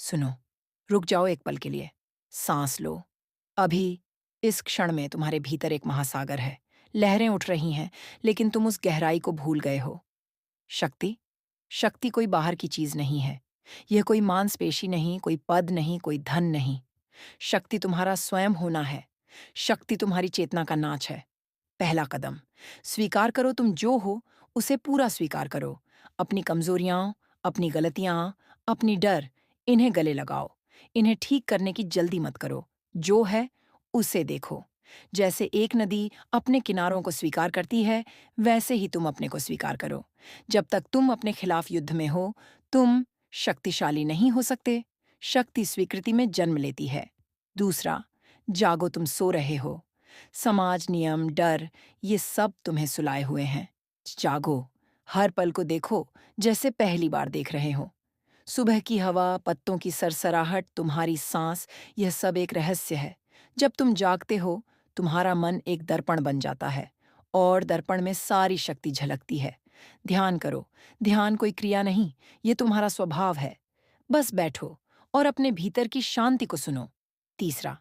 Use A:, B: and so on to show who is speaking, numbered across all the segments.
A: सुनो, रुक जाओ एक पल के लिए। सांस लो। अभी इस क्षण में तुम्हारे भीतर एक महासागर है। लहरें उठ रही हैं, लेकिन तुम उस गहराई को भूल गए हो। शक्ति शक्ति कोई बाहर की चीज नहीं है। यह कोई मांसपेशी नहीं, कोई पद नहीं, कोई धन नहीं। शक्ति तुम्हारा स्वयं होना है। शक्ति तुम्हारी चेतना का नाच है। पहला कदम, स्वीकार करो तुम जो हो, उसे पूरा स्वीकार करो। अपनी कमजोरियां, अपनी गलतियां, अपनी डर, इन्हें गले लगाओ। इन्हें ठीक करने की जल्दी मत करो। जो है उसे देखो। जैसे एक नदी अपने किनारों को स्वीकार करती है, वैसे ही तुम अपने को स्वीकार करो। जब तक तुम अपने खिलाफ युद्ध में हो, तुम शक्तिशाली नहीं हो सकते। शक्ति स्वीकृति में जन्म लेती है। दूसरा, जागो, तुम सो रहे हो। समाज, नियम, डर, ये सब तुम्हें सुलाए हुए हैं। जागो। हर पल को देखो जैसे पहली बार देख रहे हो। सुबह की हवा, पत्तों की सरसराहट, तुम्हारी सांस, यह सब एक रहस्य है। जब तुम जागते हो, तुम्हारा मन एक दर्पण बन जाता है और दर्पण में सारी शक्ति झलकती है। ध्यान करो। ध्यान कोई क्रिया नहीं, ये तुम्हारा स्वभाव है। बस बैठो और अपने भीतर की शांति को सुनो। तीसरा,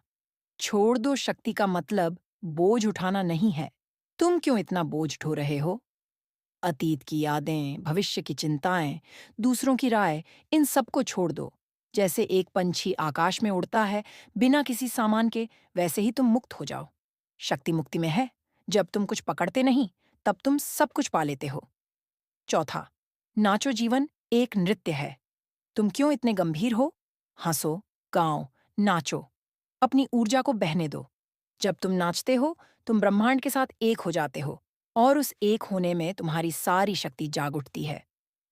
A: छोड़ दो शक्ति का मतलब बोझ उठाना नहीं है। तुम क्यों इतना बोझ ढो रहे हो? अतीत की यादें, भविष्य की चिंताएं, दूसरों की राय, इन सबको छोड़ दो। जैसे एक पंछी आकाश में उड़ता है बिना किसी सामान के, वैसे ही तुम मुक्त हो जाओ। शक्ति मुक्ति में है। जब तुम कुछ पकड़ते नहीं, तब तुम सब कुछ पा लेते हो। चौथा, नाचो, जीवन एक नृत्य है। तुम क्यों इतने गंभीर हो? हंसो, गाओ, नाचो। अपनी ऊर्जा को बहने दो। जब तुम नाचते हो, तुम ब्रह्मांड के साथ एक हो जाते हो और उस एक होने में तुम्हारी सारी शक्ति जाग उठती है।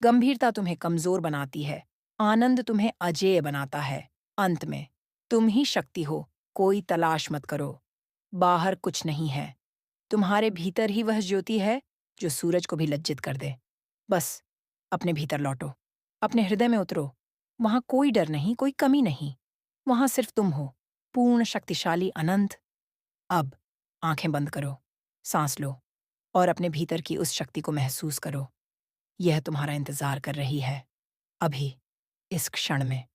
A: गंभीरता तुम्हें कमजोर बनाती है, आनंद तुम्हें अजेय बनाता है। अंत में तुम ही शक्ति हो, कोई तलाश मत करो। बाहर कुछ नहीं है, तुम्हारे भीतर ही वह ज्योति है जो सूरज को भी लज्जित कर दे। बस अपने भीतर लौटो, अपने हृदय में उतरो। वहां कोई डर नहीं, कोई कमी नहीं। वहां सिर्फ तुम हो, पूर्ण, शक्तिशाली, अनंत। अब आंखें बंद करो, सांस लो और अपने भीतर की उस शक्ति को महसूस करो। यह तुम्हारा इंतजार कर रही है, अभी, इस क्षण में।